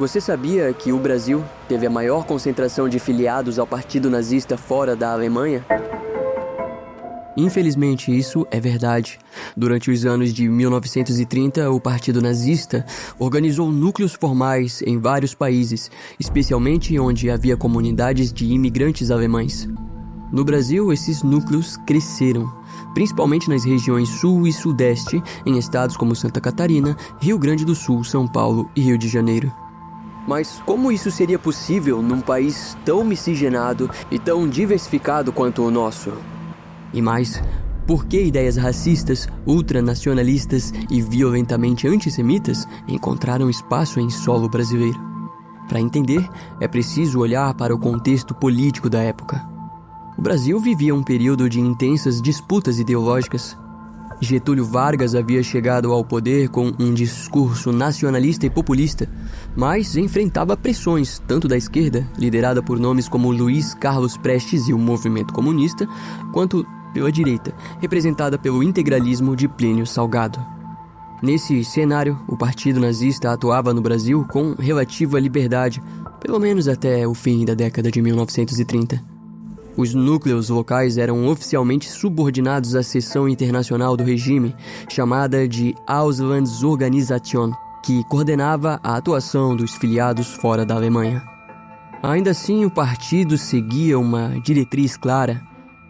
Você sabia que o Brasil teve a maior concentração de filiados ao Partido Nazista fora da Alemanha? Infelizmente, isso é verdade. Durante os anos de 1930, o Partido Nazista organizou núcleos formais em vários países, especialmente onde havia comunidades de imigrantes alemães. No Brasil, esses núcleos cresceram, principalmente nas regiões Sul e Sudeste, em estados como Santa Catarina, Rio Grande do Sul, São Paulo e Rio de Janeiro. Mas como isso seria possível num país tão miscigenado e tão diversificado quanto o nosso? E mais, por que ideias racistas, ultranacionalistas e violentamente antissemitas encontraram espaço em solo brasileiro? Para entender, é preciso olhar para o contexto político da época. O Brasil vivia um período de intensas disputas ideológicas. Getúlio Vargas havia chegado ao poder com um discurso nacionalista e populista, mas enfrentava pressões tanto da esquerda, liderada por nomes como Luiz Carlos Prestes e o Movimento Comunista, quanto pela direita, representada pelo integralismo de Plínio Salgado. Nesse cenário, o Partido Nazista atuava no Brasil com relativa liberdade, pelo menos até o fim da década de 1930. Os núcleos locais eram oficialmente subordinados à seção internacional do regime, chamada de Auslandsorganisation, que coordenava a atuação dos filiados fora da Alemanha. Ainda assim, o partido seguia uma diretriz clara: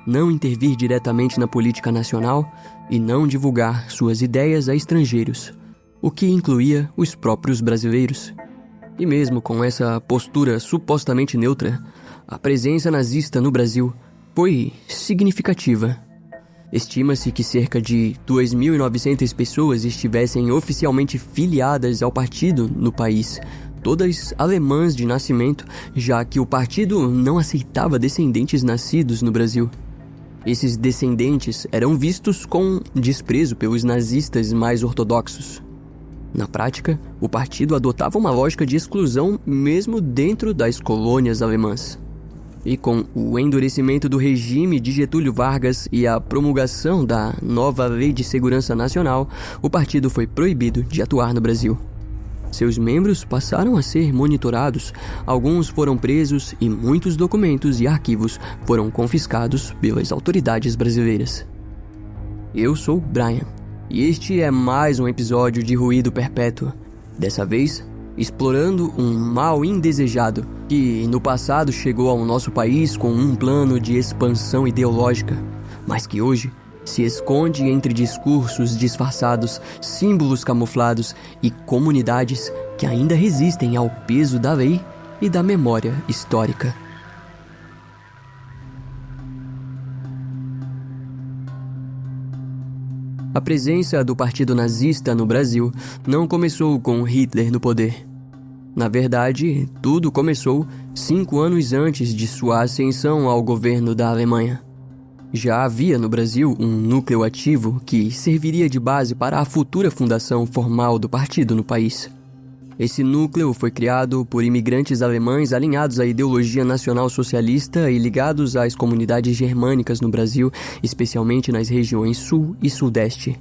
não intervir diretamente na política nacional e não divulgar suas ideias a estrangeiros, o que incluía os próprios brasileiros. E mesmo com essa postura supostamente neutra, a presença nazista no Brasil foi significativa. Estima-se que cerca de 2.900 pessoas estivessem oficialmente filiadas ao partido no país, todas alemãs de nascimento, já que o partido não aceitava descendentes nascidos no Brasil. Esses descendentes eram vistos com desprezo pelos nazistas mais ortodoxos. Na prática, o partido adotava uma lógica de exclusão mesmo dentro das colônias alemãs. E com o endurecimento do regime de Getúlio Vargas e a promulgação da nova Lei de Segurança Nacional, o partido foi proibido de atuar no Brasil. Seus membros passaram a ser monitorados, alguns foram presos e muitos documentos e arquivos foram confiscados pelas autoridades brasileiras. Eu sou Brian, e este é mais um episódio de Ruído Perpétuo. Dessa vez, explorando um mal indesejado que no passado chegou ao nosso país com um plano de expansão ideológica, mas que hoje se esconde entre discursos disfarçados, símbolos camuflados e comunidades que ainda resistem ao peso da lei e da memória histórica. A presença do Partido Nazista no Brasil não começou com Hitler no poder. Na verdade, tudo começou 5 anos antes de sua ascensão ao governo da Alemanha. Já havia no Brasil um núcleo ativo que serviria de base para a futura fundação formal do partido no país. Esse núcleo foi criado por imigrantes alemães alinhados à ideologia nacional-socialista e ligados às comunidades germânicas no Brasil, especialmente nas regiões Sul e Sudeste.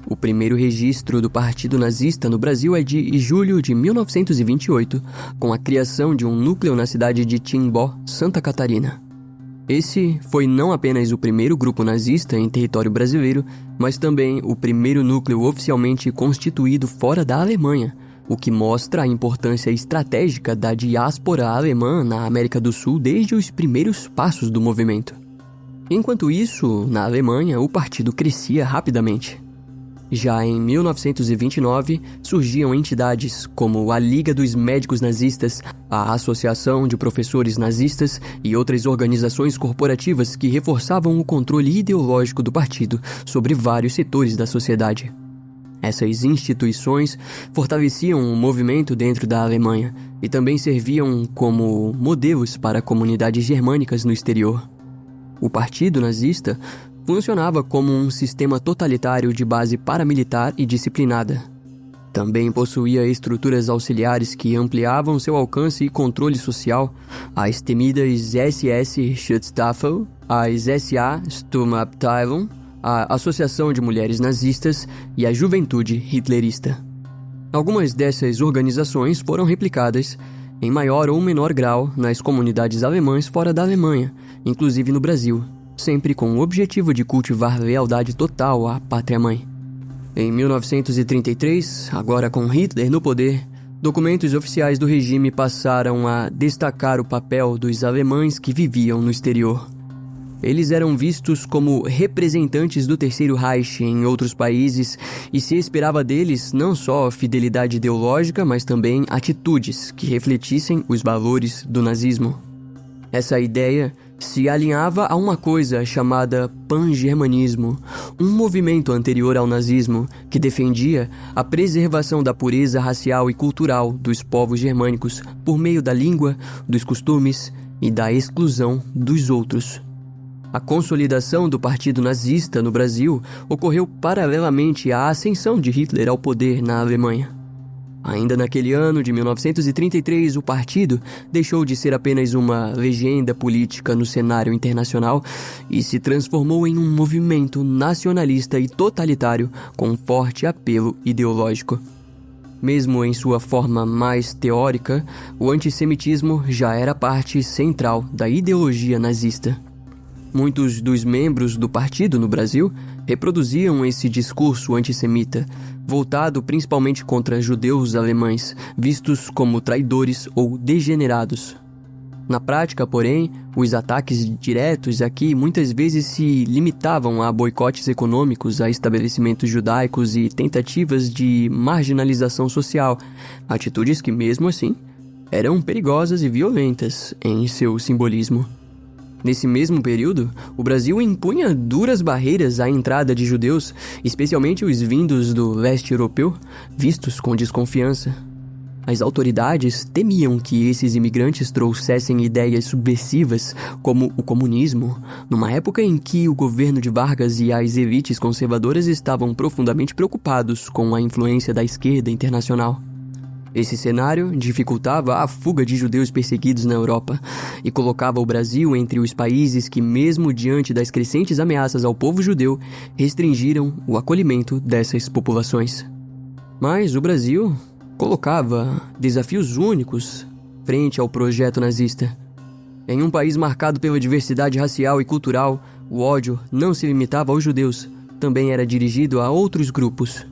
O primeiro registro do Partido Nazista no Brasil é de julho de 1928, com a criação de um núcleo na cidade de Timbó, Santa Catarina. Esse foi não apenas o primeiro grupo nazista em território brasileiro, mas também o primeiro núcleo oficialmente constituído fora da Alemanha, o que mostra a importância estratégica da diáspora alemã na América do Sul desde os primeiros passos do movimento. Enquanto isso, na Alemanha, o partido crescia rapidamente. Já em 1929, surgiam entidades como a Liga dos Médicos Nazistas, a Associação de Professores Nazistas e outras organizações corporativas que reforçavam o controle ideológico do partido sobre vários setores da sociedade. Essas instituições fortaleciam o movimento dentro da Alemanha e também serviam como modelos para comunidades germânicas no exterior. O Partido Nazista funcionava como um sistema totalitário de base paramilitar e disciplinada. Também possuía estruturas auxiliares que ampliavam seu alcance e controle social, as temidas SS Schutzstaffel, as SA Sturmabteilung, a Associação de Mulheres Nazistas e a Juventude Hitlerista. Algumas dessas organizações foram replicadas, em maior ou menor grau, nas comunidades alemãs fora da Alemanha, inclusive no Brasil, sempre com o objetivo de cultivar lealdade total à pátria-mãe. Em 1933, agora com Hitler no poder, documentos oficiais do regime passaram a destacar o papel dos alemães que viviam no exterior. Eles eram vistos como representantes do Terceiro Reich em outros países e se esperava deles não só fidelidade ideológica, mas também atitudes que refletissem os valores do nazismo. Essa ideia se alinhava a uma coisa chamada pangermanismo, um movimento anterior ao nazismo que defendia a preservação da pureza racial e cultural dos povos germânicos por meio da língua, dos costumes e da exclusão dos outros. A consolidação do Partido Nazista no Brasil ocorreu paralelamente à ascensão de Hitler ao poder na Alemanha. Ainda naquele ano de 1933, o partido deixou de ser apenas uma legenda política no cenário internacional e se transformou em um movimento nacionalista e totalitário com forte apelo ideológico. Mesmo em sua forma mais teórica, o antissemitismo já era parte central da ideologia nazista. Muitos dos membros do partido no Brasil reproduziam esse discurso antissemita, voltado principalmente contra judeus alemães, vistos como traidores ou degenerados. Na prática, porém, os ataques diretos aqui muitas vezes se limitavam a boicotes econômicos a estabelecimentos judaicos e tentativas de marginalização social, atitudes que, mesmo assim, eram perigosas e violentas em seu simbolismo. Nesse mesmo período, o Brasil impunha duras barreiras à entrada de judeus, especialmente os vindos do leste europeu, vistos com desconfiança. As autoridades temiam que esses imigrantes trouxessem ideias subversivas, como o comunismo, numa época em que o governo de Vargas e as elites conservadoras estavam profundamente preocupados com a influência da esquerda internacional. Esse cenário dificultava a fuga de judeus perseguidos na Europa e colocava o Brasil entre os países que, mesmo diante das crescentes ameaças ao povo judeu, restringiram o acolhimento dessas populações. Mas o Brasil colocava desafios únicos frente ao projeto nazista. Em um país marcado pela diversidade racial e cultural, o ódio não se limitava aos judeus, também era dirigido a outros grupos.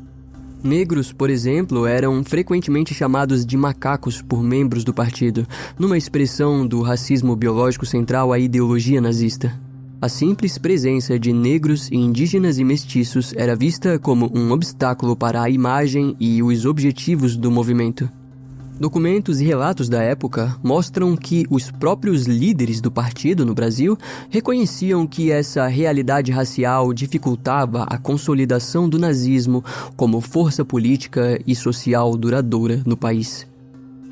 Negros, por exemplo, eram frequentemente chamados de macacos por membros do partido, numa expressão do racismo biológico central à ideologia nazista. A simples presença de negros, indígenas e mestiços era vista como um obstáculo para a imagem e os objetivos do movimento. Documentos e relatos da época mostram que os próprios líderes do partido no Brasil reconheciam que essa realidade racial dificultava a consolidação do nazismo como força política e social duradoura no país.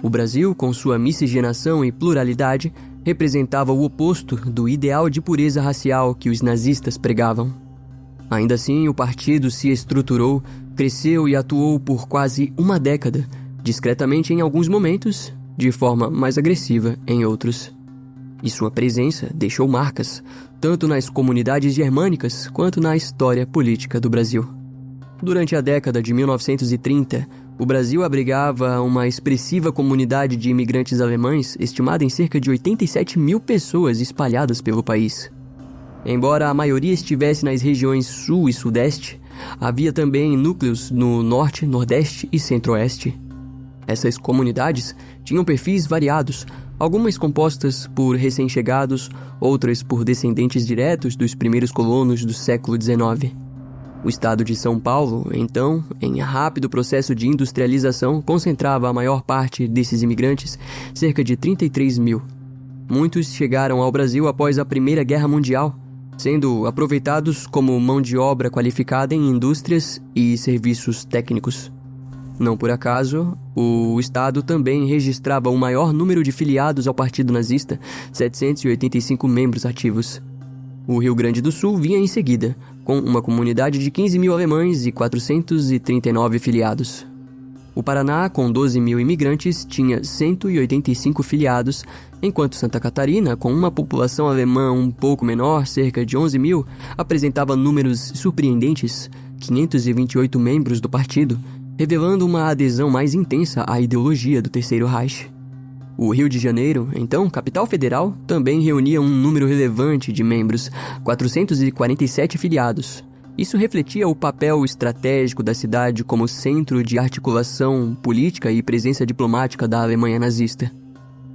O Brasil, com sua miscigenação e pluralidade, representava o oposto do ideal de pureza racial que os nazistas pregavam. Ainda assim, o partido se estruturou, cresceu e atuou por quase uma década, discretamente em alguns momentos, de forma mais agressiva em outros. E sua presença deixou marcas, tanto nas comunidades germânicas quanto na história política do Brasil. Durante a década de 1930, o Brasil abrigava uma expressiva comunidade de imigrantes alemães, estimada em cerca de 87 mil pessoas espalhadas pelo país. Embora a maioria estivesse nas regiões sul e sudeste, havia também núcleos no norte, nordeste e centro-oeste. Essas comunidades tinham perfis variados, algumas compostas por recém-chegados, outras por descendentes diretos dos primeiros colonos do século XIX. O estado de São Paulo, então, em rápido processo de industrialização, concentrava a maior parte desses imigrantes, cerca de 33 mil. Muitos chegaram ao Brasil após a Primeira Guerra Mundial, sendo aproveitados como mão de obra qualificada em indústrias e serviços técnicos. Não por acaso, o Estado também registrava o maior número de filiados ao Partido Nazista, 785 membros ativos. O Rio Grande do Sul vinha em seguida, com uma comunidade de 15 mil alemães e 439 filiados. O Paraná, com 12 mil imigrantes, tinha 185 filiados, enquanto Santa Catarina, com uma população alemã um pouco menor, cerca de 11 mil, apresentava números surpreendentes, 528 membros do partido, revelando uma adesão mais intensa à ideologia do Terceiro Reich. O Rio de Janeiro, então capital federal, também reunia um número relevante de membros, 447 filiados. Isso refletia o papel estratégico da cidade como centro de articulação política e presença diplomática da Alemanha nazista.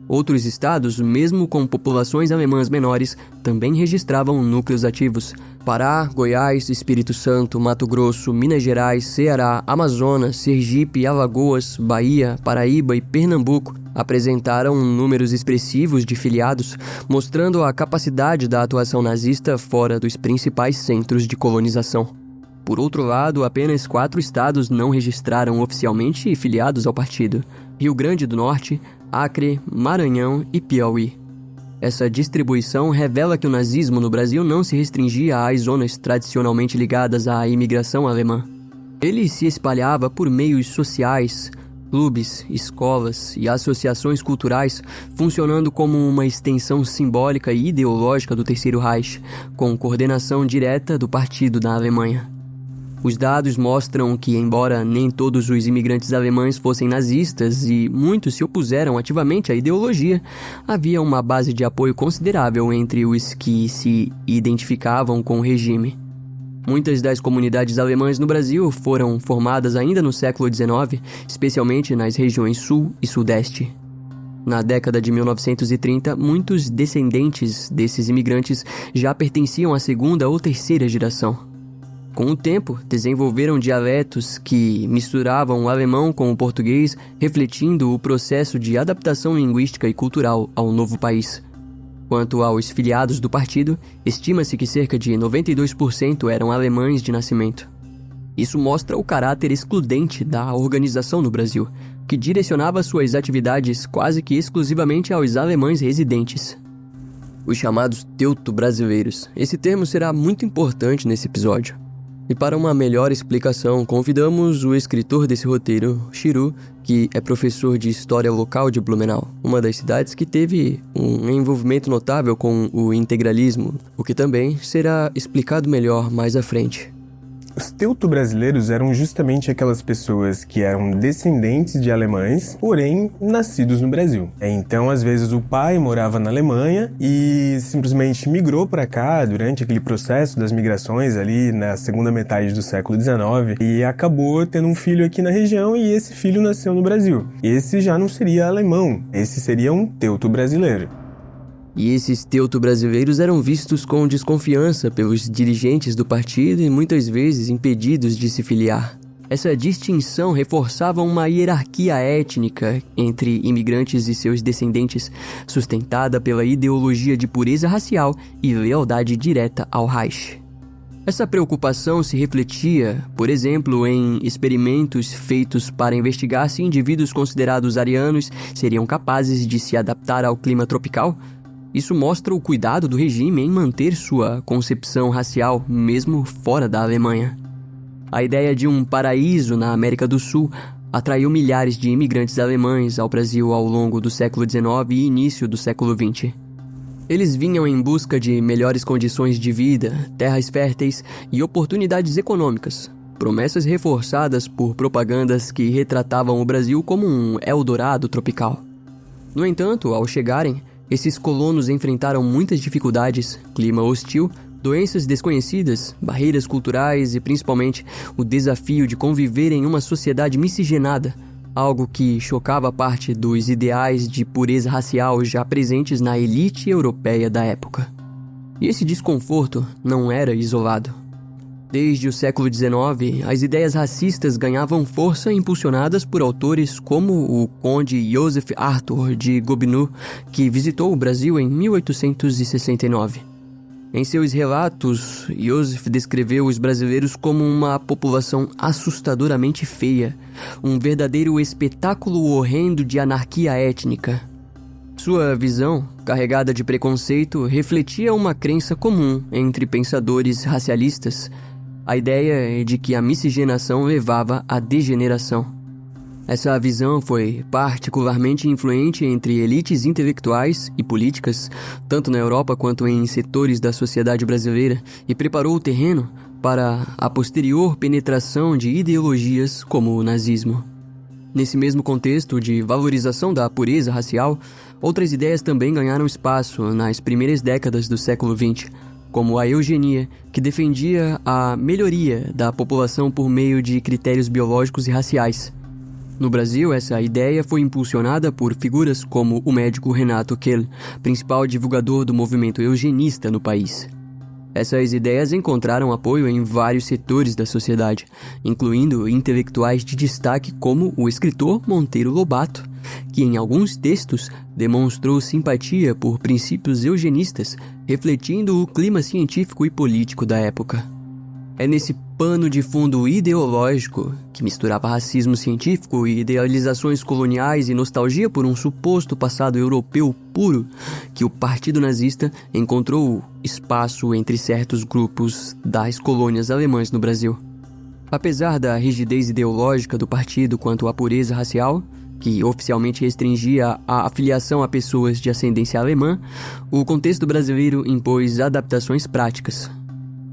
Outros estados, mesmo com populações alemãs menores, também registravam núcleos ativos. Pará, Goiás, Espírito Santo, Mato Grosso, Minas Gerais, Ceará, Amazonas, Sergipe, Alagoas, Bahia, Paraíba e Pernambuco apresentaram números expressivos de filiados, mostrando a capacidade da atuação nazista fora dos principais centros de colonização. Por outro lado, apenas 4 estados não registraram oficialmente filiados ao partido: Rio Grande do Norte, Acre, Maranhão e Piauí. Essa distribuição revela que o nazismo no Brasil não se restringia às zonas tradicionalmente ligadas à imigração alemã. Ele se espalhava por meios sociais, clubes, escolas e associações culturais, funcionando como uma extensão simbólica e ideológica do Terceiro Reich, com coordenação direta do partido na Alemanha. Os dados mostram que, embora nem todos os imigrantes alemães fossem nazistas e muitos se opuseram ativamente à ideologia, havia uma base de apoio considerável entre os que se identificavam com o regime. Muitas das comunidades alemãs no Brasil foram formadas ainda no século XIX, especialmente nas regiões Sul e Sudeste. Na década de 1930, muitos descendentes desses imigrantes já pertenciam à segunda ou terceira geração. Com o tempo, desenvolveram dialetos que misturavam o alemão com o português, refletindo o processo de adaptação linguística e cultural ao novo país. Quanto aos filiados do partido, estima-se que cerca de 92% eram alemães de nascimento. Isso mostra o caráter excludente da organização no Brasil, que direcionava suas atividades quase que exclusivamente aos alemães residentes. Os chamados teuto-brasileiros. Esse termo será muito importante nesse episódio. E para uma melhor explicação, convidamos o escritor desse roteiro, Chiru, que é professor de História Local de Blumenau, uma das cidades que teve um envolvimento notável com o integralismo, o que também será explicado melhor mais à frente. Os teuto-brasileiros eram justamente aquelas pessoas que eram descendentes de alemães, porém nascidos no Brasil. Então, às vezes, o pai morava na Alemanha e simplesmente migrou para cá durante aquele processo das migrações ali na segunda metade do século XIX e acabou tendo um filho aqui na região e esse filho nasceu no Brasil. Esse já não seria alemão, esse seria um teuto-brasileiro. E esses teuto-brasileiros eram vistos com desconfiança pelos dirigentes do partido e muitas vezes impedidos de se filiar. Essa distinção reforçava uma hierarquia étnica entre imigrantes e seus descendentes, sustentada pela ideologia de pureza racial e lealdade direta ao Reich. Essa preocupação se refletia, por exemplo, em experimentos feitos para investigar se indivíduos considerados arianos seriam capazes de se adaptar ao clima tropical. Isso mostra o cuidado do regime em manter sua concepção racial, mesmo fora da Alemanha. A ideia de um paraíso na América do Sul atraiu milhares de imigrantes alemães ao Brasil ao longo do século XIX e início do século XX. Eles vinham em busca de melhores condições de vida, terras férteis e oportunidades econômicas, promessas reforçadas por propagandas que retratavam o Brasil como um Eldorado tropical. No entanto, ao chegarem, esses colonos enfrentaram muitas dificuldades, clima hostil, doenças desconhecidas, barreiras culturais e principalmente o desafio de conviver em uma sociedade miscigenada, algo que chocava parte dos ideais de pureza racial já presentes na elite europeia da época. E esse desconforto não era isolado. Desde o século XIX, as ideias racistas ganhavam força impulsionadas por autores como o conde Joseph Arthur de Gobineau, que visitou o Brasil em 1869. Em seus relatos, Joseph descreveu os brasileiros como uma população assustadoramente feia, um verdadeiro espetáculo horrendo de anarquia étnica. Sua visão, carregada de preconceito, refletia uma crença comum entre pensadores racialistas, a ideia de que a miscigenação levava à degeneração. Essa visão foi particularmente influente entre elites intelectuais e políticas, tanto na Europa quanto em setores da sociedade brasileira, e preparou o terreno para a posterior penetração de ideologias como o nazismo. Nesse mesmo contexto de valorização da pureza racial, outras ideias também ganharam espaço nas primeiras décadas do século XX, como a eugenia, que defendia a melhoria da população por meio de critérios biológicos e raciais. No Brasil, essa ideia foi impulsionada por figuras como o médico Renato Kehl, principal divulgador do movimento eugenista no país. Essas ideias encontraram apoio em vários setores da sociedade, incluindo intelectuais de destaque como o escritor Monteiro Lobato, que em alguns textos demonstrou simpatia por princípios eugenistas, refletindo o clima científico e político da época. É nesse pano de fundo ideológico, que misturava racismo científico e idealizações coloniais e nostalgia por um suposto passado europeu puro, que o Partido Nazista encontrou espaço entre certos grupos das colônias alemãs no Brasil. Apesar da rigidez ideológica do partido quanto à pureza racial, que oficialmente restringia a afiliação a pessoas de ascendência alemã, o contexto brasileiro impôs adaptações práticas.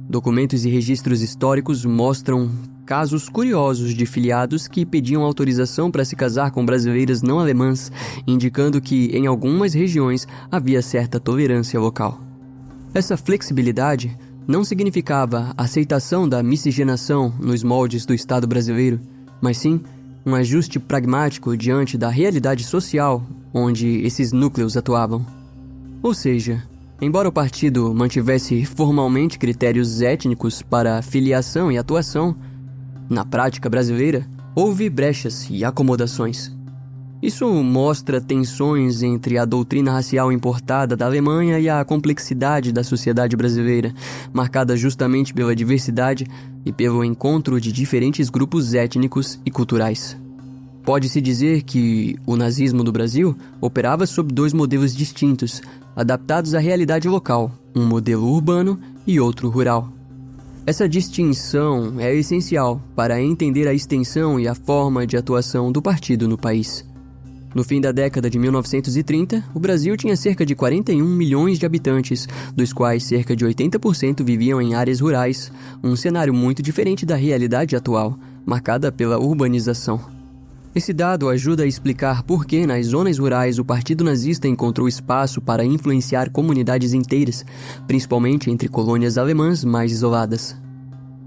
Documentos e registros históricos mostram casos curiosos de filiados que pediam autorização para se casar com brasileiras não alemãs, indicando que em algumas regiões havia certa tolerância local. Essa flexibilidade não significava aceitação da miscigenação nos moldes do Estado brasileiro, mas sim um ajuste pragmático diante da realidade social onde esses núcleos atuavam. Ou seja, embora o partido mantivesse formalmente critérios étnicos para filiação e atuação, na prática brasileira houve brechas e acomodações. Isso mostra tensões entre a doutrina racial importada da Alemanha e a complexidade da sociedade brasileira, marcada justamente pela diversidade e pelo encontro de diferentes grupos étnicos e culturais. Pode-se dizer que o nazismo do Brasil operava sob dois modelos distintos, adaptados à realidade local, um modelo urbano e outro rural. Essa distinção é essencial para entender a extensão e a forma de atuação do partido no país. No fim da década de 1930, o Brasil tinha cerca de 41 milhões de habitantes, dos quais cerca de 80% viviam em áreas rurais, um cenário muito diferente da realidade atual, marcada pela urbanização. Esse dado ajuda a explicar por que nas zonas rurais o Partido Nazista encontrou espaço para influenciar comunidades inteiras, principalmente entre colônias alemãs mais isoladas.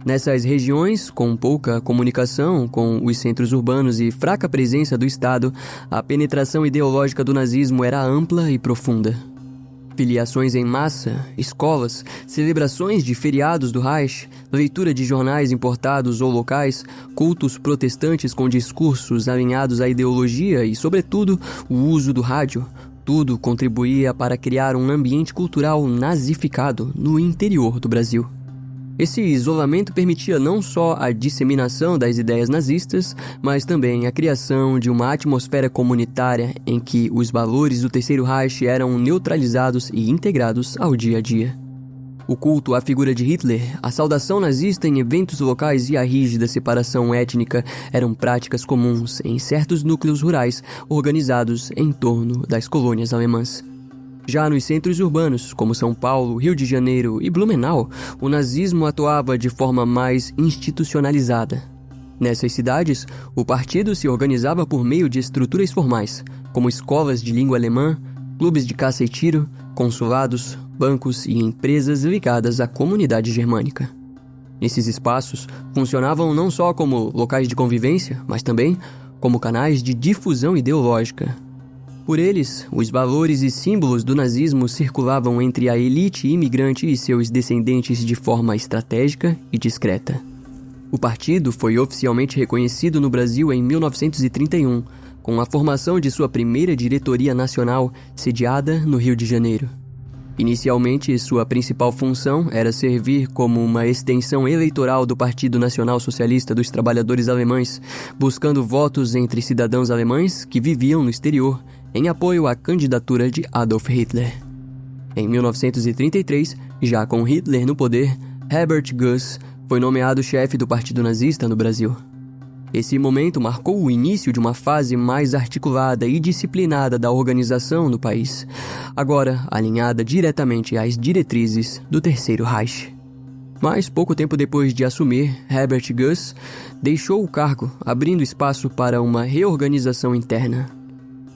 Nessas regiões, com pouca comunicação com os centros urbanos e fraca presença do Estado, a penetração ideológica do nazismo era ampla e profunda. Filiações em massa, escolas, celebrações de feriados do Reich, leitura de jornais importados ou locais, cultos protestantes com discursos alinhados à ideologia e, sobretudo, o uso do rádio, tudo contribuía para criar um ambiente cultural nazificado no interior do Brasil. Esse isolamento permitia não só a disseminação das ideias nazistas, mas também a criação de uma atmosfera comunitária em que os valores do Terceiro Reich eram neutralizados e integrados ao dia a dia. O culto à figura de Hitler, a saudação nazista em eventos locais e a rígida separação étnica eram práticas comuns em certos núcleos rurais organizados em torno das colônias alemãs. Já nos centros urbanos, como São Paulo, Rio de Janeiro e Blumenau, o nazismo atuava de forma mais institucionalizada. Nessas cidades, o partido se organizava por meio de estruturas formais, como escolas de língua alemã, clubes de caça e tiro, consulados, bancos e empresas ligadas à comunidade germânica. Esses espaços funcionavam não só como locais de convivência, mas também como canais de difusão ideológica. Por eles, os valores e símbolos do nazismo circulavam entre a elite imigrante e seus descendentes de forma estratégica e discreta. O partido foi oficialmente reconhecido no Brasil em 1931, com a formação de sua primeira diretoria nacional, sediada no Rio de Janeiro. Inicialmente, sua principal função era servir como uma extensão eleitoral do Partido Nacional Socialista dos Trabalhadores Alemães, buscando votos entre cidadãos alemães que viviam no exterior, em apoio à candidatura de Adolf Hitler. Em 1933, já com Hitler no poder, Herbert Goess foi nomeado chefe do Partido Nazista no Brasil. Esse momento marcou o início de uma fase mais articulada e disciplinada da organização no país, agora alinhada diretamente às diretrizes do Terceiro Reich. Mas pouco tempo depois de assumir, Herbert Guss deixou o cargo, abrindo espaço para uma reorganização interna.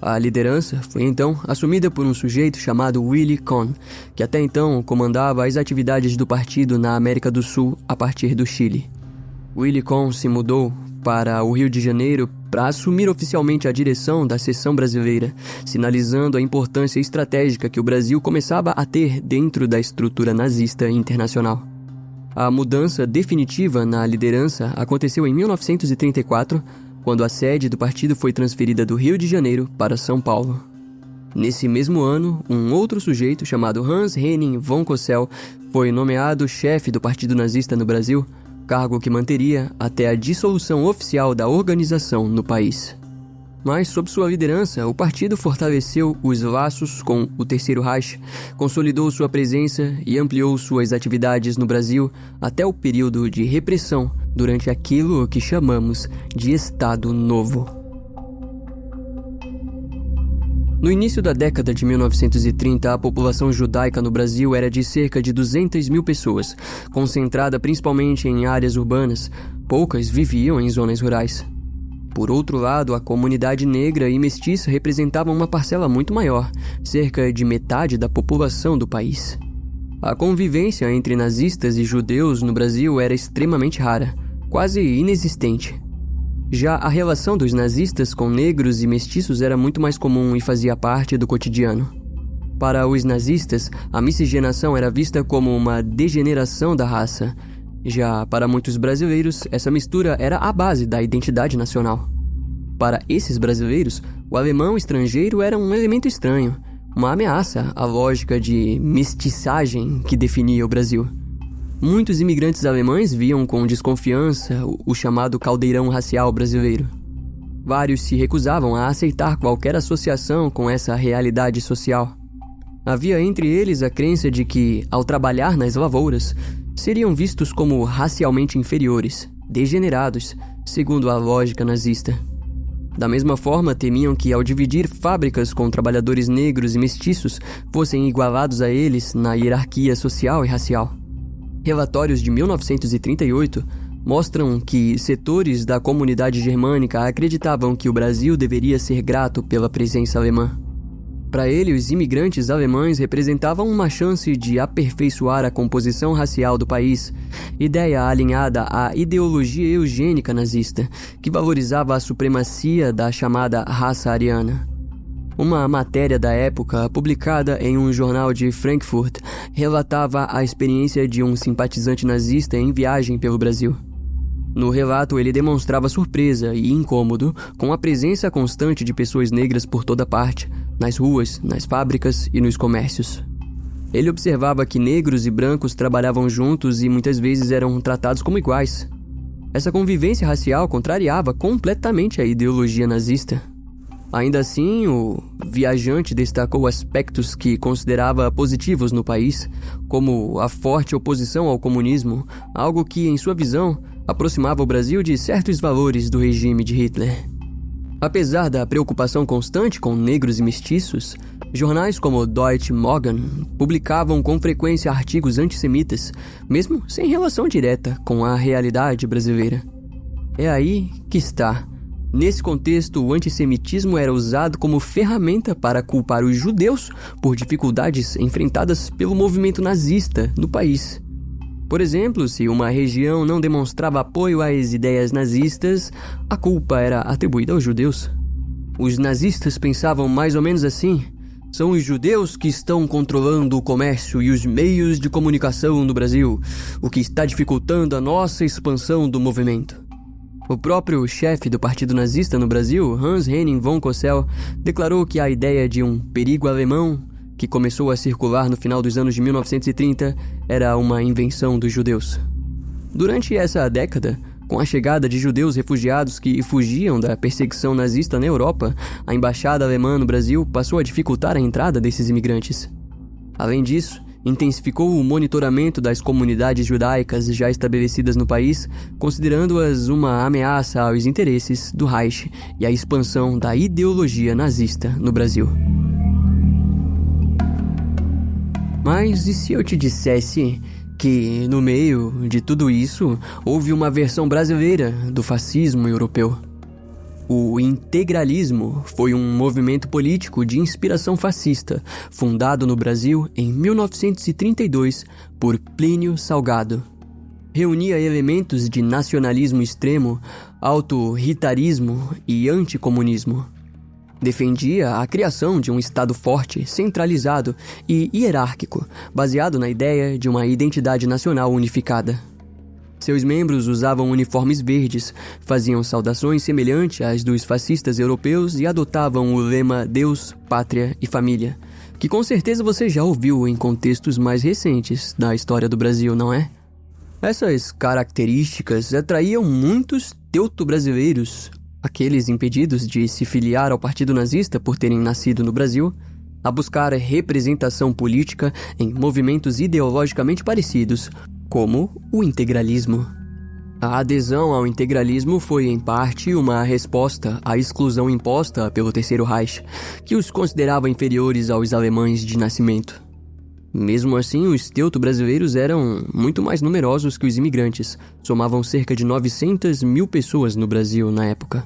A liderança foi então assumida por um sujeito chamado Willie Cohn, que até então comandava as atividades do partido na América do Sul a partir do Chile. Willie Cohn se mudou para o Rio de Janeiro para assumir oficialmente a direção da seção brasileira, sinalizando a importância estratégica que o Brasil começava a ter dentro da estrutura nazista internacional. A mudança definitiva na liderança aconteceu em 1934, quando a sede do partido foi transferida do Rio de Janeiro para São Paulo. Nesse mesmo ano, um outro sujeito chamado Hans Henning von Kossel foi nomeado chefe do Partido Nazista no Brasil, cargo que manteria até a dissolução oficial da organização no país. Mas, sob sua liderança, o partido fortaleceu os laços com o Terceiro Reich, consolidou sua presença e ampliou suas atividades no Brasil até o período de repressão durante aquilo que chamamos de Estado Novo. No início da década de 1930, a população judaica no Brasil era de cerca de 200 mil pessoas, concentrada principalmente em áreas urbanas. Poucas viviam em zonas rurais. Por outro lado, a comunidade negra e mestiça representava uma parcela muito maior, cerca de metade da população do país. A convivência entre nazistas e judeus no Brasil era extremamente rara, quase inexistente. Já a relação dos nazistas com negros e mestiços era muito mais comum e fazia parte do cotidiano. Para os nazistas, a miscigenação era vista como uma degeneração da raça. Já para muitos brasileiros, essa mistura era a base da identidade nacional. Para esses brasileiros, o alemão estrangeiro era um elemento estranho, uma ameaça à lógica de mestiçagem que definia o Brasil. Muitos imigrantes alemães viam com desconfiança o chamado caldeirão racial brasileiro. Vários se recusavam a aceitar qualquer associação com essa realidade social. Havia entre eles a crença de que, ao trabalhar nas lavouras, seriam vistos como racialmente inferiores, degenerados, segundo a lógica nazista. Da mesma forma, temiam que, ao dividir fábricas com trabalhadores negros e mestiços, fossem igualados a eles na hierarquia social e racial. Relatórios de 1938 mostram que setores da comunidade germânica acreditavam que o Brasil deveria ser grato pela presença alemã. Para ele, os imigrantes alemães representavam uma chance de aperfeiçoar a composição racial do país, ideia alinhada à ideologia eugênica nazista, que valorizava a supremacia da chamada raça ariana. Uma matéria da época, publicada em um jornal de Frankfurt, relatava a experiência de um simpatizante nazista em viagem pelo Brasil. No relato, ele demonstrava surpresa e incômodo com a presença constante de pessoas negras por toda parte, nas ruas, nas fábricas e nos comércios. Ele observava que negros e brancos trabalhavam juntos e muitas vezes eram tratados como iguais. Essa convivência racial contrariava completamente a ideologia nazista. Ainda assim, o viajante destacou aspectos que considerava positivos no país, como a forte oposição ao comunismo, algo que, em sua visão, aproximava o Brasil de certos valores do regime de Hitler. Apesar da preocupação constante com negros e mestiços, jornais como Deutsche Morgen publicavam com frequência artigos antissemitas, mesmo sem relação direta com a realidade brasileira. É aí que está. Nesse contexto, o antissemitismo era usado como ferramenta para culpar os judeus por dificuldades enfrentadas pelo movimento nazista no país. Por exemplo, se uma região não demonstrava apoio às ideias nazistas, a culpa era atribuída aos judeus. Os nazistas pensavam mais ou menos assim: são os judeus que estão controlando o comércio e os meios de comunicação no Brasil, o que está dificultando a nossa expansão do movimento. O próprio chefe do Partido Nazista no Brasil, Hans Henning von Kossel, declarou que a ideia de um perigo alemão, que começou a circular no final dos anos de 1930, era uma invenção dos judeus. Durante essa década, com a chegada de judeus refugiados que fugiam da perseguição nazista na Europa, a embaixada alemã no Brasil passou a dificultar a entrada desses imigrantes. Além disso, intensificou o monitoramento das comunidades judaicas já estabelecidas no país, considerando-as uma ameaça aos interesses do Reich e à expansão da ideologia nazista no Brasil. Mas e se eu te dissesse que, no meio de tudo isso, houve uma versão brasileira do fascismo europeu. O integralismo foi um movimento político de inspiração fascista, fundado no Brasil em 1932 por Plínio Salgado. Reunia elementos de nacionalismo extremo, autoritarismo e anticomunismo. Defendia a criação de um Estado forte, centralizado e hierárquico, baseado na ideia de uma identidade nacional unificada. Seus membros usavam uniformes verdes, faziam saudações semelhantes às dos fascistas europeus e adotavam o lema Deus, Pátria e Família, que com certeza você já ouviu em contextos mais recentes da história do Brasil, não é? Essas características atraíam muitos teuto-brasileiros, aqueles impedidos de se filiar ao Partido Nazista por terem nascido no Brasil, a buscar representação política em movimentos ideologicamente parecidos, como o integralismo. A adesão ao integralismo foi, em parte, uma resposta à exclusão imposta pelo Terceiro Reich, que os considerava inferiores aos alemães de nascimento. Mesmo assim, os teuto-brasileiros eram muito mais numerosos que os imigrantes, somavam cerca de 900 mil pessoas no Brasil na época.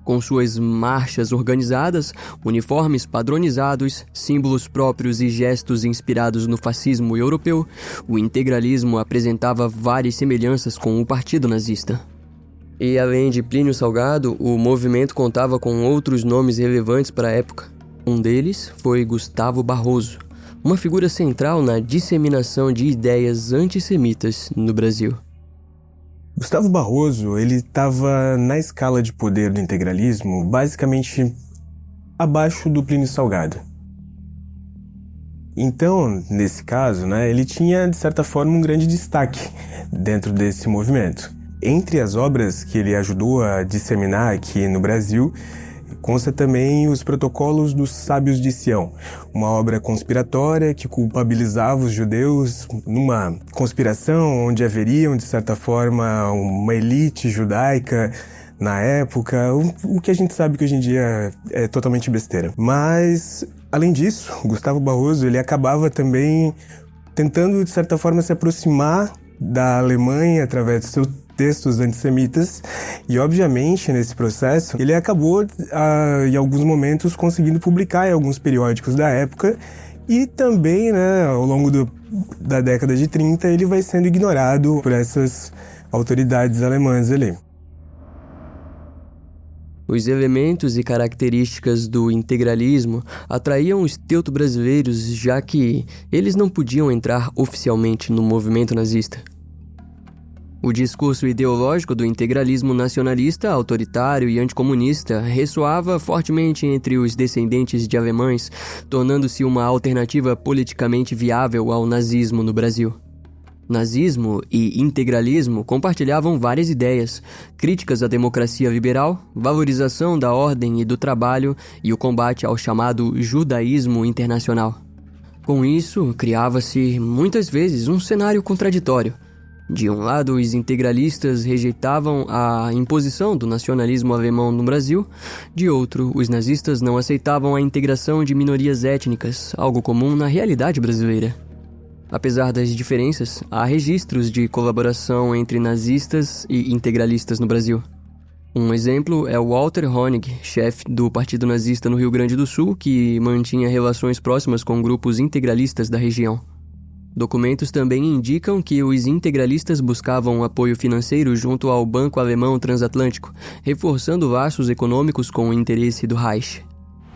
Com suas marchas organizadas, uniformes padronizados, símbolos próprios e gestos inspirados no fascismo europeu, o integralismo apresentava várias semelhanças com o Partido Nazista. E além de Plínio Salgado, o movimento contava com outros nomes relevantes para a época. Um deles foi Gustavo Barroso, uma figura central na disseminação de ideias antissemitas no Brasil. Gustavo Barroso, ele estava na escala de poder do integralismo, basicamente abaixo do Plínio Salgado. Então, nesse caso, ele tinha, de certa forma, um grande destaque dentro desse movimento. Entre as obras que ele ajudou a disseminar aqui no Brasil, consta também os Protocolos dos Sábios de Sião, uma obra conspiratória que culpabilizava os judeus numa conspiração onde haveriam, de certa forma, uma elite judaica na época, o que a gente sabe que hoje em dia é totalmente besteira. Mas, além disso, Gustavo Barroso ele acabava também tentando, de certa forma, se aproximar da Alemanha através do seu textos antissemitas e, obviamente, nesse processo, ele acabou, em alguns momentos, conseguindo publicar em alguns periódicos da época e também, ao longo da década de 30, ele vai sendo ignorado por essas autoridades alemãs ali. Os elementos e características do integralismo atraíam os teuto-brasileiros, já que eles não podiam entrar oficialmente no movimento nazista. O discurso ideológico do integralismo nacionalista, autoritário e anticomunista ressoava fortemente entre os descendentes de alemães, tornando-se uma alternativa politicamente viável ao nazismo no Brasil. Nazismo e integralismo compartilhavam várias ideias, críticas à democracia liberal, valorização da ordem e do trabalho e o combate ao chamado judaísmo internacional. Com isso, criava-se muitas vezes um cenário contraditório. De um lado, os integralistas rejeitavam a imposição do nacionalismo alemão no Brasil. De outro, os nazistas não aceitavam a integração de minorias étnicas, algo comum na realidade brasileira. Apesar das diferenças, há registros de colaboração entre nazistas e integralistas no Brasil. Um exemplo é Walter Honig, chefe do Partido Nazista no Rio Grande do Sul, que mantinha relações próximas com grupos integralistas da região. Documentos também indicam que os integralistas buscavam apoio financeiro junto ao Banco Alemão Transatlântico, reforçando laços econômicos com o interesse do Reich.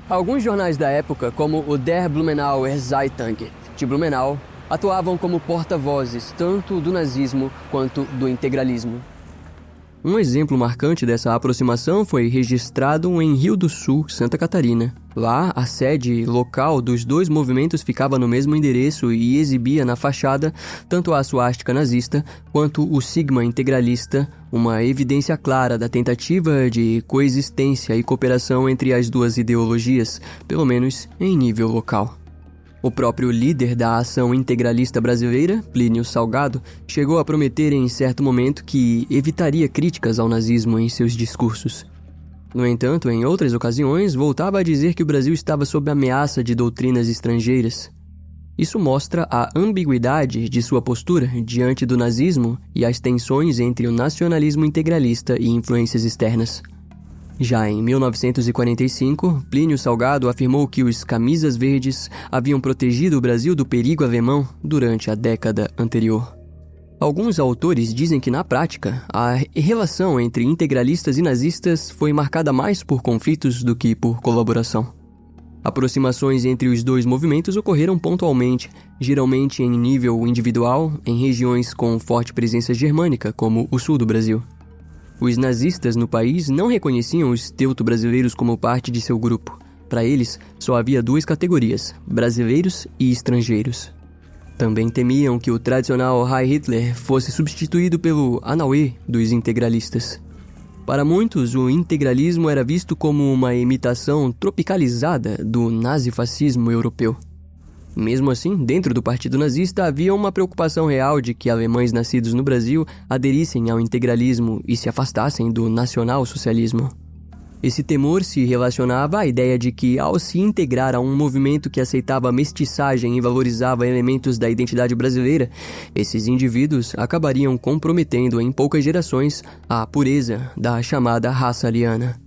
Alguns jornais da época, como o Der Blumenauer Zeitung, de Blumenau, atuavam como porta-vozes tanto do nazismo quanto do integralismo. Um exemplo marcante dessa aproximação foi registrado em Rio do Sul, Santa Catarina. Lá, a sede local dos dois movimentos ficava no mesmo endereço e exibia na fachada tanto a suástica nazista quanto o sigma integralista, uma evidência clara da tentativa de coexistência e cooperação entre as duas ideologias, pelo menos em nível local. O próprio líder da ação integralista brasileira, Plínio Salgado, chegou a prometer em certo momento que evitaria críticas ao nazismo em seus discursos. No entanto, em outras ocasiões, voltava a dizer que o Brasil estava sob ameaça de doutrinas estrangeiras. Isso mostra a ambiguidade de sua postura diante do nazismo e as tensões entre o nacionalismo integralista e influências externas. Já em 1945, Plínio Salgado afirmou que os camisas verdes haviam protegido o Brasil do perigo alemão durante a década anterior. Alguns autores dizem que, na prática, a relação entre integralistas e nazistas foi marcada mais por conflitos do que por colaboração. Aproximações entre os dois movimentos ocorreram pontualmente, geralmente em nível individual, em regiões com forte presença germânica, como o sul do Brasil. Os nazistas no país não reconheciam os teuto-brasileiros como parte de seu grupo. Para eles, só havia duas categorias, brasileiros e estrangeiros. Também temiam que o tradicional Heil Hitler fosse substituído pelo Anauê dos integralistas. Para muitos, o integralismo era visto como uma imitação tropicalizada do nazifascismo europeu. Mesmo assim, dentro do partido nazista havia uma preocupação real de que alemães nascidos no Brasil aderissem ao integralismo e se afastassem do nacional-socialismo. Esse temor se relacionava à ideia de que, ao se integrar a um movimento que aceitava a mestiçagem e valorizava elementos da identidade brasileira, esses indivíduos acabariam comprometendo em poucas gerações a pureza da chamada raça ariana.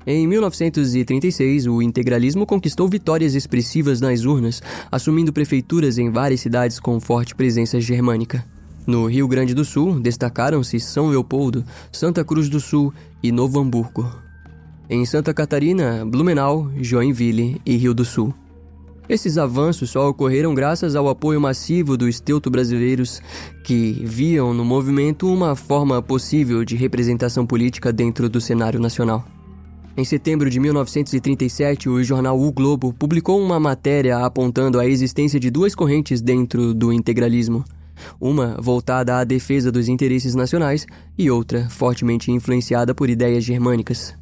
Em 1936, o integralismo conquistou vitórias expressivas nas urnas, assumindo prefeituras em várias cidades com forte presença germânica. No Rio Grande do Sul, destacaram-se São Leopoldo, Santa Cruz do Sul e Novo Hamburgo. Em Santa Catarina, Blumenau, Joinville e Rio do Sul. Esses avanços só ocorreram graças ao apoio massivo dos teuto-brasileiros que viam no movimento uma forma possível de representação política dentro do cenário nacional. Em setembro de 1937, o jornal O Globo publicou uma matéria apontando a existência de duas correntes dentro do integralismo. Uma voltada à defesa dos interesses nacionais e outra fortemente influenciada por ideias germânicas.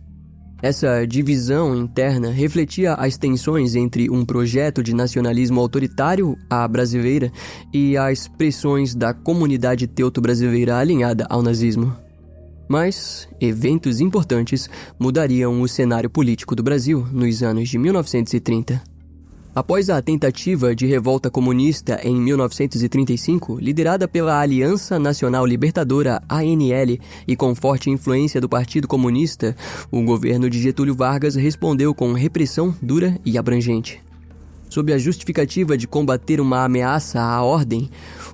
Essa divisão interna refletia as tensões entre um projeto de nacionalismo autoritário à brasileira e as pressões da comunidade teuto-brasileira alinhada ao nazismo. Mas eventos importantes mudariam o cenário político do Brasil nos anos de 1930. Após a tentativa de revolta comunista em 1935, liderada pela Aliança Nacional Libertadora ANL e com forte influência do Partido Comunista, o governo de Getúlio Vargas respondeu com repressão dura e abrangente. Sob a justificativa de combater uma ameaça à ordem,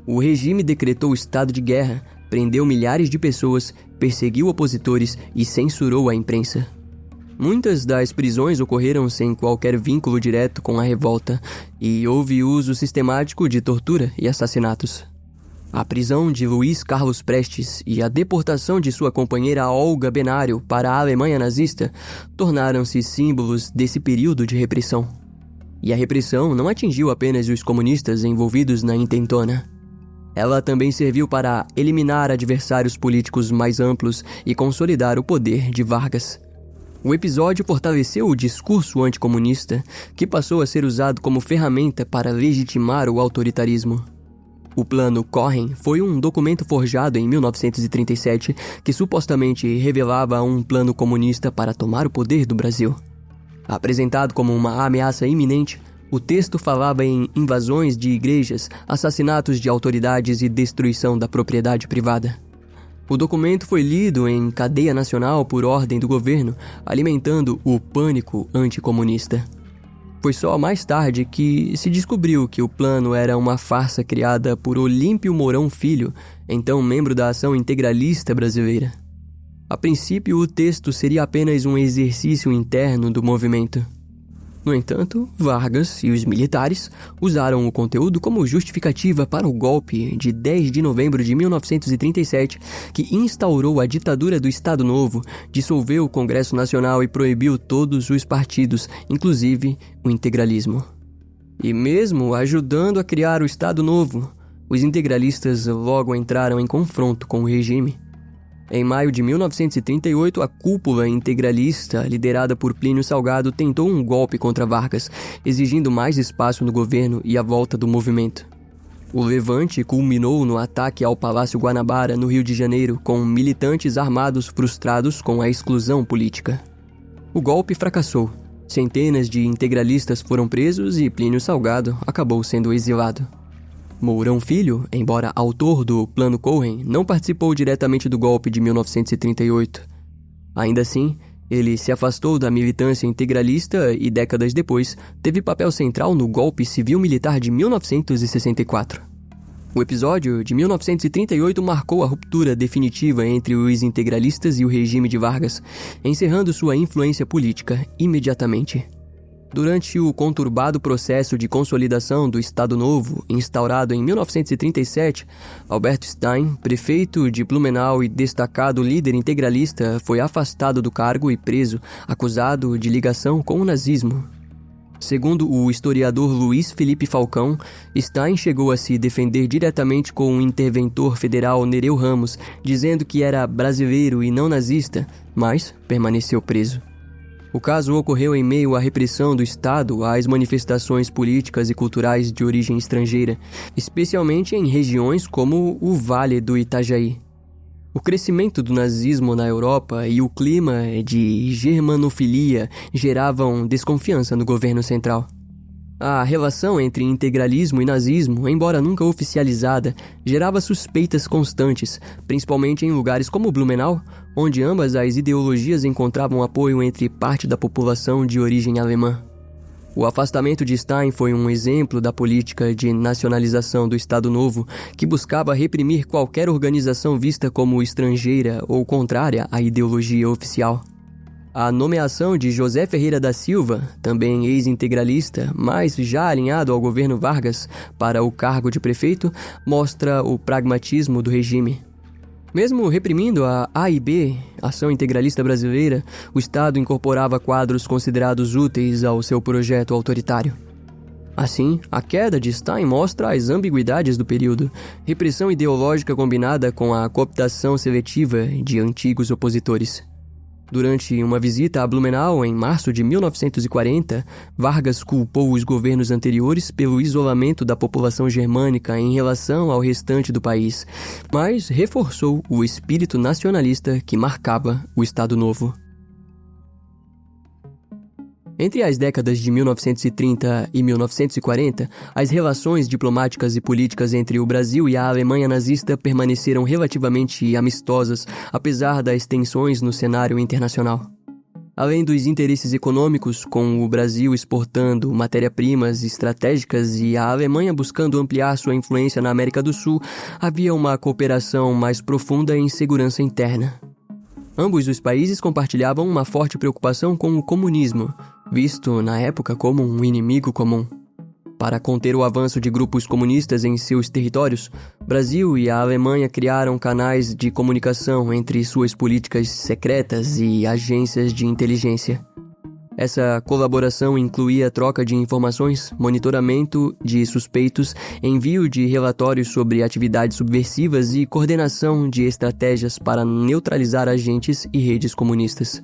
o regime decretou estado de guerra, prendeu milhares de pessoas, perseguiu opositores e censurou a imprensa. Muitas das prisões ocorreram sem qualquer vínculo direto com a revolta e houve uso sistemático de tortura e assassinatos. A prisão de Luiz Carlos Prestes e a deportação de sua companheira Olga Benário para a Alemanha nazista tornaram-se símbolos desse período de repressão. E a repressão não atingiu apenas os comunistas envolvidos na intentona. Ela também serviu para eliminar adversários políticos mais amplos e consolidar o poder de Vargas. O episódio fortaleceu o discurso anticomunista, que passou a ser usado como ferramenta para legitimar o autoritarismo. O Plano Cohen foi um documento forjado em 1937 que supostamente revelava um plano comunista para tomar o poder do Brasil. Apresentado como uma ameaça iminente, o texto falava em invasões de igrejas, assassinatos de autoridades e destruição da propriedade privada. O documento foi lido em cadeia nacional por ordem do governo, alimentando o pânico anticomunista. Foi só mais tarde que se descobriu que o plano era uma farsa criada por Olímpio Mourão Filho, então membro da Ação Integralista Brasileira. A princípio, o texto seria apenas um exercício interno do movimento. No entanto, Vargas e os militares usaram o conteúdo como justificativa para o golpe de 10 de novembro de 1937, que instaurou a ditadura do Estado Novo, dissolveu o Congresso Nacional e proibiu todos os partidos, inclusive o integralismo. E mesmo ajudando a criar o Estado Novo, os integralistas logo entraram em confronto com o regime. Em maio de 1938, a cúpula integralista, liderada por Plínio Salgado, tentou um golpe contra Vargas, exigindo mais espaço no governo e a volta do movimento. O levante culminou no ataque ao Palácio Guanabara, no Rio de Janeiro, com militantes armados frustrados com a exclusão política. O golpe fracassou. Centenas de integralistas foram presos e Plínio Salgado acabou sendo exilado. Mourão Filho, embora autor do Plano Cohen, não participou diretamente do golpe de 1938. Ainda assim, ele se afastou da militância integralista e, décadas depois, teve papel central no golpe civil-militar de 1964. O episódio de 1938 marcou a ruptura definitiva entre os integralistas e o regime de Vargas, encerrando sua influência política imediatamente. Durante o conturbado processo de consolidação do Estado Novo, instaurado em 1937, Alberto Stein, prefeito de Blumenau e destacado líder integralista, foi afastado do cargo e preso, acusado de ligação com o nazismo. Segundo o historiador Luiz Felipe Falcão, Stein chegou a se defender diretamente com o interventor federal Nereu Ramos, dizendo que era brasileiro e não nazista, mas permaneceu preso. O caso ocorreu em meio à repressão do Estado às manifestações políticas e culturais de origem estrangeira, especialmente em regiões como o Vale do Itajaí. O crescimento do nazismo na Europa e o clima de germanofilia geravam desconfiança no governo central. A relação entre integralismo e nazismo, embora nunca oficializada, gerava suspeitas constantes, principalmente em lugares como Blumenau, onde ambas as ideologias encontravam apoio entre parte da população de origem alemã. O afastamento de Stein foi um exemplo da política de nacionalização do Estado Novo, que buscava reprimir qualquer organização vista como estrangeira ou contrária à ideologia oficial. A nomeação de José Ferreira da Silva, também ex-integralista, mas já alinhado ao governo Vargas, para o cargo de prefeito, mostra o pragmatismo do regime. Mesmo reprimindo a AIB, Ação Integralista Brasileira, o Estado incorporava quadros considerados úteis ao seu projeto autoritário. Assim, a queda de Stein mostra as ambiguidades do período, repressão ideológica combinada com a cooptação seletiva de antigos opositores. Durante uma visita a Blumenau em março de 1940, Vargas culpou os governos anteriores pelo isolamento da população germânica em relação ao restante do país, mas reforçou o espírito nacionalista que marcava o Estado Novo. Entre as décadas de 1930 e 1940, as relações diplomáticas e políticas entre o Brasil e a Alemanha nazista permaneceram relativamente amistosas, apesar das tensões no cenário internacional. Além dos interesses econômicos, com o Brasil exportando matéria-primas estratégicas e a Alemanha buscando ampliar sua influência na América do Sul, havia uma cooperação mais profunda em segurança interna. Ambos os países compartilhavam uma forte preocupação com o comunismo, visto na época como um inimigo comum. Para conter o avanço de grupos comunistas em seus territórios, Brasil e a Alemanha criaram canais de comunicação entre suas políticas secretas e agências de inteligência. Essa colaboração incluía troca de informações, monitoramento de suspeitos, envio de relatórios sobre atividades subversivas e coordenação de estratégias para neutralizar agentes e redes comunistas.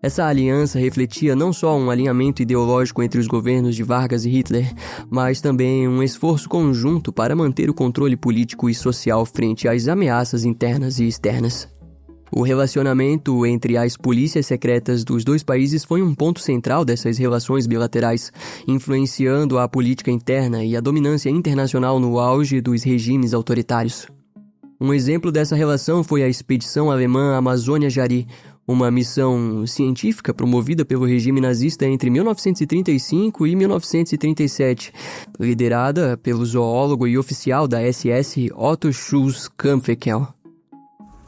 Essa aliança refletia não só um alinhamento ideológico entre os governos de Vargas e Hitler, mas também um esforço conjunto para manter o controle político e social frente às ameaças internas e externas. O relacionamento entre as polícias secretas dos dois países foi um ponto central dessas relações bilaterais, influenciando a política interna e a dominância internacional no auge dos regimes autoritários. Um exemplo dessa relação foi a expedição alemã Amazônia-Jari, uma missão científica promovida pelo regime nazista entre 1935 e 1937, liderada pelo zoólogo e oficial da SS Otto Schuss-Kampfenkel.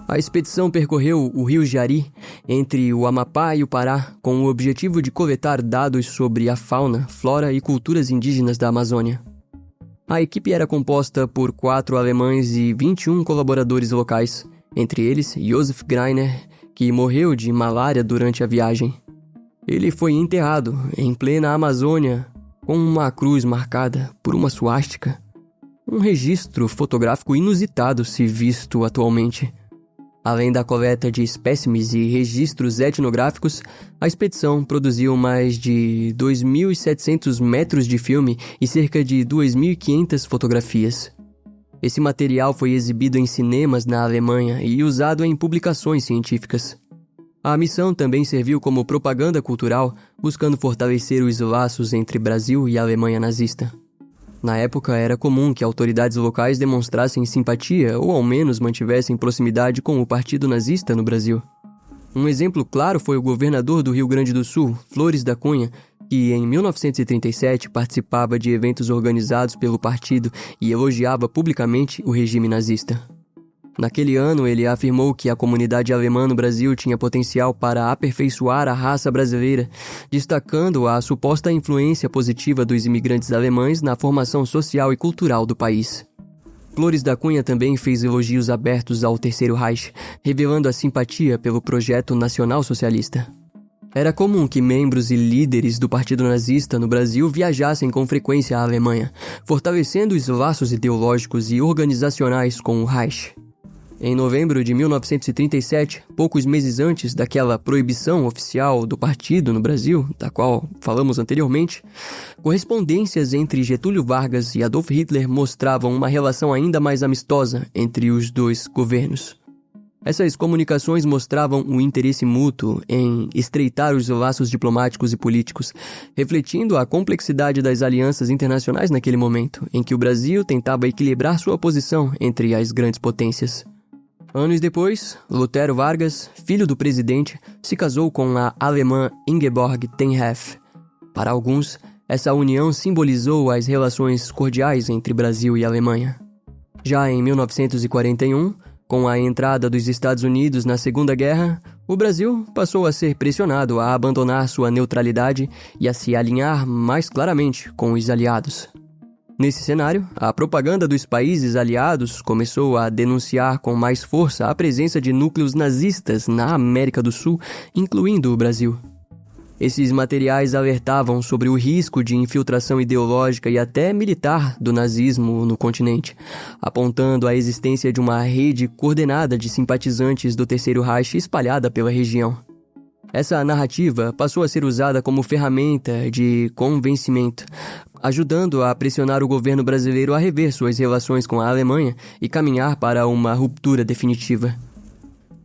A expedição percorreu o rio Jari, entre o Amapá e o Pará, com o objetivo de coletar dados sobre a fauna, flora e culturas indígenas da Amazônia. A equipe era composta por 4 alemães e 21 colaboradores locais, entre eles Josef Greiner, que morreu de malária durante a viagem. Ele foi enterrado em plena Amazônia com uma cruz marcada por uma suástica, um registro fotográfico inusitado se visto atualmente. Além da coleta de espécimes e registros etnográficos, a expedição produziu mais de 2.700 metros de filme e cerca de 2.500 fotografias. Esse material foi exibido em cinemas na Alemanha e usado em publicações científicas. A missão também serviu como propaganda cultural, buscando fortalecer os laços entre Brasil e Alemanha nazista. Na época, era comum que autoridades locais demonstrassem simpatia ou ao menos mantivessem proximidade com o Partido Nazista no Brasil. Um exemplo claro foi o governador do Rio Grande do Sul, Flores da Cunha, que em 1937 participava de eventos organizados pelo partido e elogiava publicamente o regime nazista. Naquele ano, ele afirmou que a comunidade alemã no Brasil tinha potencial para aperfeiçoar a raça brasileira, destacando a suposta influência positiva dos imigrantes alemães na formação social e cultural do país. Flores da Cunha também fez elogios abertos ao Terceiro Reich, revelando a simpatia pelo projeto nacional-socialista. Era comum que membros e líderes do Partido Nazista no Brasil viajassem com frequência à Alemanha, fortalecendo os laços ideológicos e organizacionais com o Reich. Em novembro de 1937, poucos meses antes daquela proibição oficial do partido no Brasil, da qual falamos anteriormente, correspondências entre Getúlio Vargas e Adolf Hitler mostravam uma relação ainda mais amistosa entre os dois governos. Essas comunicações mostravam o interesse mútuo em estreitar os laços diplomáticos e políticos, refletindo a complexidade das alianças internacionais naquele momento, em que o Brasil tentava equilibrar sua posição entre as grandes potências. Anos depois, Lutero Vargas, filho do presidente, se casou com a alemã Ingeborg Tenhoff. Para alguns, essa união simbolizou as relações cordiais entre Brasil e Alemanha. Já em 1941, com a entrada dos Estados Unidos na Segunda Guerra, o Brasil passou a ser pressionado a abandonar sua neutralidade e a se alinhar mais claramente com os aliados. Nesse cenário, a propaganda dos países aliados começou a denunciar com mais força a presença de núcleos nazistas na América do Sul, incluindo o Brasil. Esses materiais alertavam sobre o risco de infiltração ideológica e até militar do nazismo no continente, apontando a existência de uma rede coordenada de simpatizantes do Terceiro Reich espalhada pela região. Essa narrativa passou a ser usada como ferramenta de convencimento, ajudando a pressionar o governo brasileiro a rever suas relações com a Alemanha e caminhar para uma ruptura definitiva.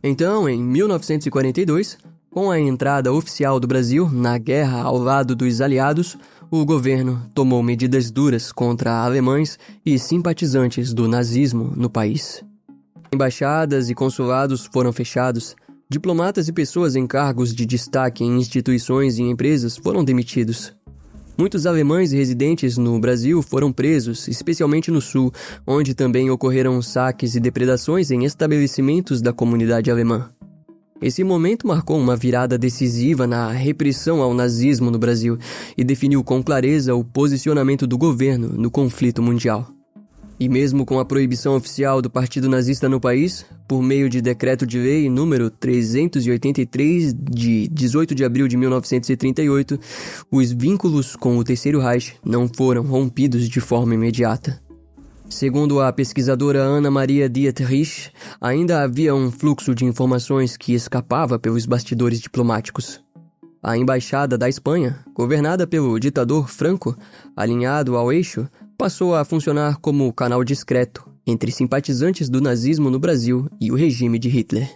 Então, em 1942, com a entrada oficial do Brasil na guerra ao lado dos aliados, o governo tomou medidas duras contra alemães e simpatizantes do nazismo no país. Embaixadas e consulados foram fechados, diplomatas e pessoas em cargos de destaque em instituições e empresas foram demitidos. Muitos alemães residentes no Brasil foram presos, especialmente no Sul, onde também ocorreram saques e depredações em estabelecimentos da comunidade alemã. Esse momento marcou uma virada decisiva na repressão ao nazismo no Brasil e definiu com clareza o posicionamento do governo no conflito mundial. E mesmo com a proibição oficial do Partido Nazista no país, por meio de decreto de lei número 383 de 18 de abril de 1938, os vínculos com o Terceiro Reich não foram rompidos de forma imediata. Segundo a pesquisadora Ana Maria Dietrich, ainda havia um fluxo de informações que escapava pelos bastidores diplomáticos. A Embaixada da Espanha, governada pelo ditador Franco, alinhado ao eixo, passou a funcionar como canal discreto entre simpatizantes do nazismo no Brasil e o regime de Hitler.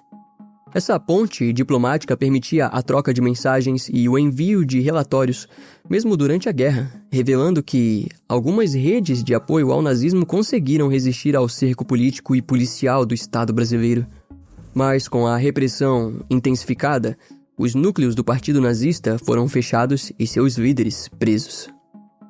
Essa ponte diplomática permitia a troca de mensagens e o envio de relatórios, mesmo durante a guerra, revelando que algumas redes de apoio ao nazismo conseguiram resistir ao cerco político e policial do Estado brasileiro. Mas com a repressão intensificada, os núcleos do Partido Nazista foram fechados e seus líderes presos.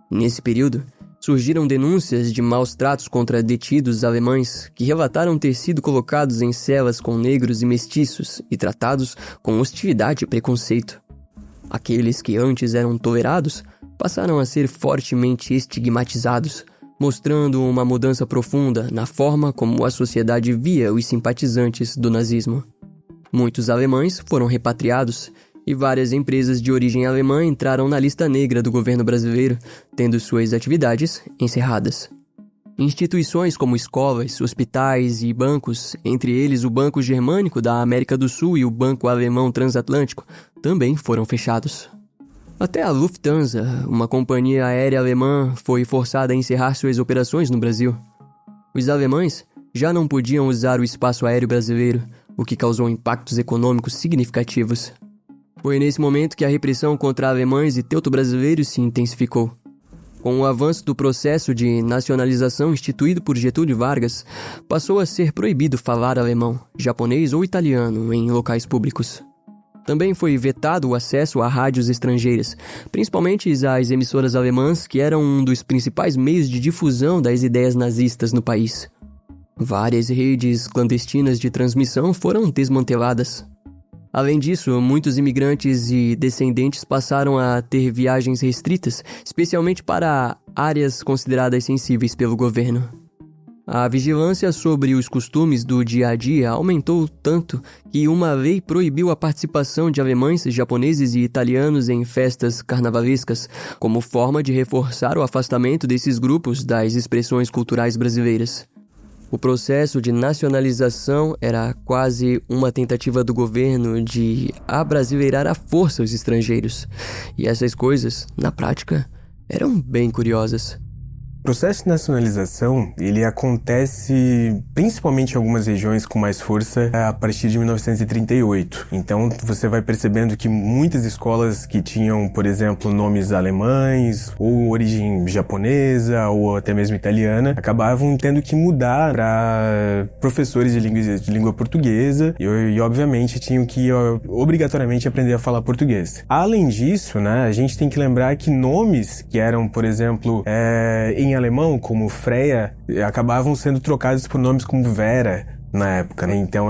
Nesse período, surgiram denúncias de maus tratos contra detidos alemães que relataram ter sido colocados em celas com negros e mestiços e tratados com hostilidade e preconceito. Aqueles que antes eram tolerados passaram a ser fortemente estigmatizados, mostrando uma mudança profunda na forma como a sociedade via os simpatizantes do nazismo. Muitos alemães foram repatriados e várias empresas de origem alemã entraram na lista negra do governo brasileiro, tendo suas atividades encerradas. Instituições como escolas, hospitais e bancos, entre eles o Banco Germânico da América do Sul e o Banco Alemão Transatlântico, também foram fechados. Até a Lufthansa, uma companhia aérea alemã, foi forçada a encerrar suas operações no Brasil. Os alemães já não podiam usar o espaço aéreo brasileiro, o que causou impactos econômicos significativos. Foi nesse momento que a repressão contra alemães e teuto-brasileiros se intensificou. Com o avanço do processo de nacionalização instituído por Getúlio Vargas, passou a ser proibido falar alemão, japonês ou italiano em locais públicos. Também foi vetado o acesso a rádios estrangeiras, principalmente às emissoras alemãs, que eram um dos principais meios de difusão das ideias nazistas no país. Várias redes clandestinas de transmissão foram desmanteladas. Além disso, muitos imigrantes e descendentes passaram a ter viagens restritas, especialmente para áreas consideradas sensíveis pelo governo. A vigilância sobre os costumes do dia a dia aumentou tanto que uma lei proibiu a participação de alemães, japoneses e italianos em festas carnavalescas, como forma de reforçar o afastamento desses grupos das expressões culturais brasileiras. O processo de nacionalização era quase uma tentativa do governo de abrasileirar à força os estrangeiros. E essas coisas, na prática, eram bem curiosas. O processo de nacionalização, ele acontece principalmente em algumas regiões com mais força a partir de 1938. Então, você vai percebendo que muitas escolas que tinham, por exemplo, nomes alemães, ou origem japonesa, ou até mesmo italiana, acabavam tendo que mudar para professores de língua portuguesa e, obviamente, tinham que obrigatoriamente aprender a falar português. Além disso, né, a gente tem que lembrar que nomes que eram, por exemplo, em alemão, como Freya, acabavam sendo trocados por nomes como Vera na época, né? Então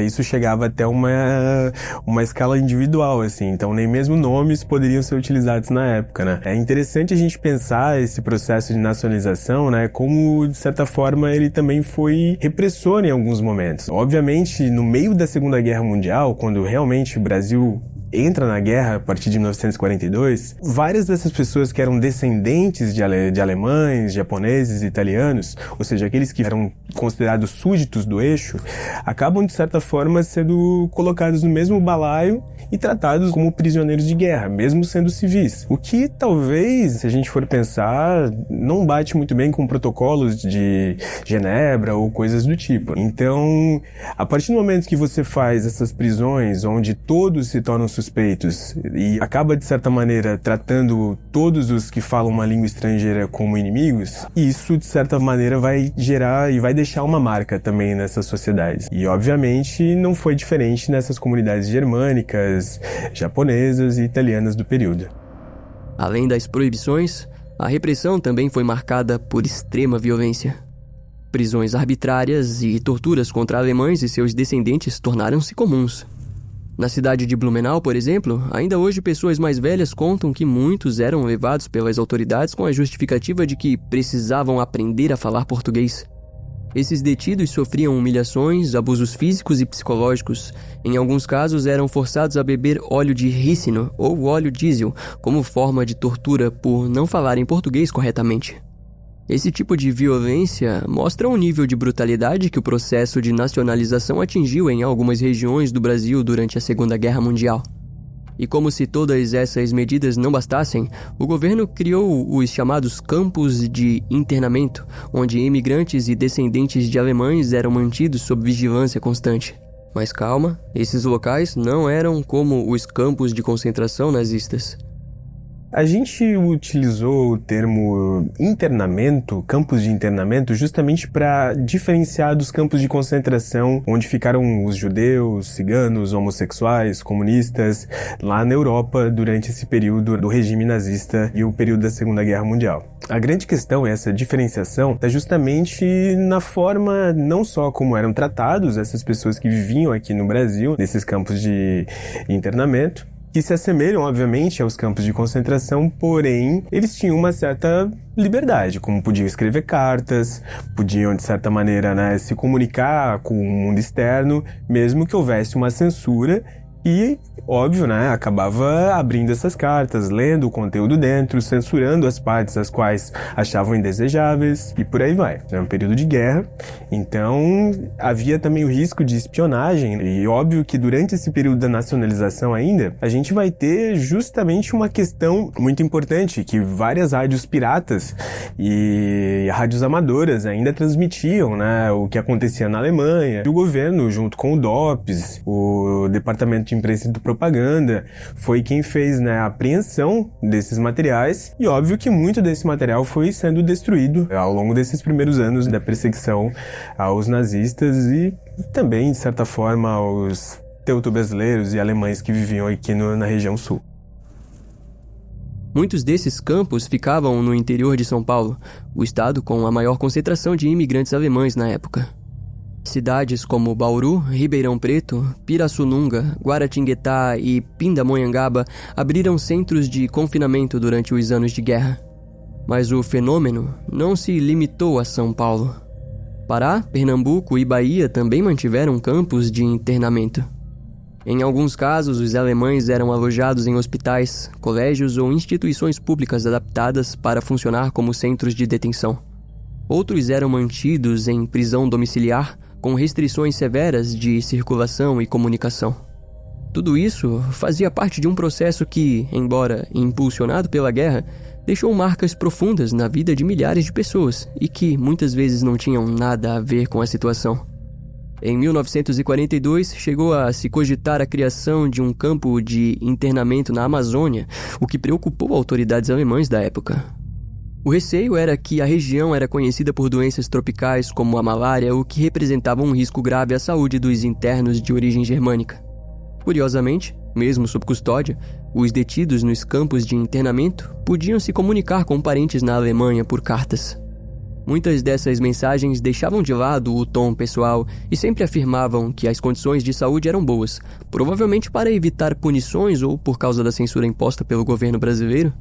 isso chegava até uma escala individual, assim. Então nem mesmo nomes poderiam ser utilizados na época, né? É interessante a gente pensar esse processo de nacionalização, né? Como, de certa forma, ele também foi repressor em alguns momentos. Obviamente, no meio da Segunda Guerra Mundial, quando realmente o Brasil entra na guerra a partir de 1942, várias dessas pessoas que eram descendentes de alemães, japoneses e italianos, ou seja, aqueles que eram considerados súditos do eixo, acabam de certa forma sendo colocados no mesmo balaio e tratados como prisioneiros de guerra, mesmo sendo civis. O que talvez, se a gente for pensar, não bate muito bem com protocolos de Genebra ou coisas do tipo. Então, a partir do momento que você faz essas prisões onde todos se tornam suspeitos e acaba, de certa maneira, tratando todos os que falam uma língua estrangeira como inimigos, isso, de certa maneira, vai gerar e vai deixar uma marca também nessas sociedades. E, obviamente, não foi diferente nessas comunidades germânicas, japonesas e italianas do período. Além das proibições, a repressão também foi marcada por extrema violência. Prisões arbitrárias e torturas contra alemães e seus descendentes tornaram-se comuns. Na cidade de Blumenau, por exemplo, ainda hoje pessoas mais velhas contam que muitos eram levados pelas autoridades com a justificativa de que precisavam aprender a falar português. Esses detidos sofriam humilhações, abusos físicos e psicológicos. Em alguns casos, eram forçados a beber óleo de rícino ou óleo diesel como forma de tortura por não falarem português corretamente. Esse tipo de violência mostra um nível de brutalidade que o processo de nacionalização atingiu em algumas regiões do Brasil durante a Segunda Guerra Mundial. E como se todas essas medidas não bastassem, o governo criou os chamados campos de internamento, onde imigrantes e descendentes de alemães eram mantidos sob vigilância constante. Mas calma, esses locais não eram como os campos de concentração nazistas. A gente utilizou o termo internamento, campos de internamento, justamente para diferenciar dos campos de concentração onde ficaram os judeus, ciganos, homossexuais, comunistas, lá na Europa durante esse período do regime nazista e o período da Segunda Guerra Mundial. A grande questão, essa diferenciação, está justamente na forma não só como eram tratados essas pessoas que viviam aqui no Brasil, nesses campos de internamento, que se assemelham, obviamente, aos campos de concentração, porém, eles tinham uma certa liberdade, como podiam escrever cartas, podiam, de certa maneira, se comunicar com o mundo externo, mesmo que houvesse uma censura E, óbvio, né, acabava abrindo essas cartas, lendo o conteúdo dentro, censurando as partes as quais achavam indesejáveis e por aí vai. É um período de guerra, então havia também o risco de espionagem e óbvio que durante esse período da nacionalização ainda, a gente vai ter justamente uma questão muito importante, que várias rádios piratas e rádios amadoras ainda transmitiam, né, o que acontecia na Alemanha. E o governo, junto com o DOPS, o Departamento de Imprensa e de Propaganda, foi quem fez, né, a apreensão desses materiais e óbvio que muito desse material foi sendo destruído ao longo desses primeiros anos da perseguição aos nazistas e também, de certa forma, aos teuto-brasileiros e alemães que viviam aqui na região sul. Muitos desses campos ficavam no interior de São Paulo, o estado com a maior concentração de imigrantes alemães na época. Cidades como Bauru, Ribeirão Preto, Pirassununga, Guaratinguetá e Pindamonhangaba abriram centros de confinamento durante os anos de guerra. Mas o fenômeno não se limitou a São Paulo. Pará, Pernambuco e Bahia também mantiveram campos de internamento. Em alguns casos, os alemães eram alojados em hospitais, colégios ou instituições públicas adaptadas para funcionar como centros de detenção. Outros eram mantidos em prisão domiciliar, com restrições severas de circulação e comunicação. Tudo isso fazia parte de um processo que, embora impulsionado pela guerra, deixou marcas profundas na vida de milhares de pessoas e que muitas vezes não tinham nada a ver com a situação. Em 1942, chegou a se cogitar a criação de um campo de internamento na Amazônia, o que preocupou autoridades alemãs da época. O receio era que a região era conhecida por doenças tropicais como a malária, o que representava um risco grave à saúde dos internos de origem germânica. Curiosamente, mesmo sob custódia, os detidos nos campos de internamento podiam se comunicar com parentes na Alemanha por cartas. Muitas dessas mensagens deixavam de lado o tom pessoal e sempre afirmavam que as condições de saúde eram boas, provavelmente para evitar punições ou por causa da censura imposta pelo governo brasileiro.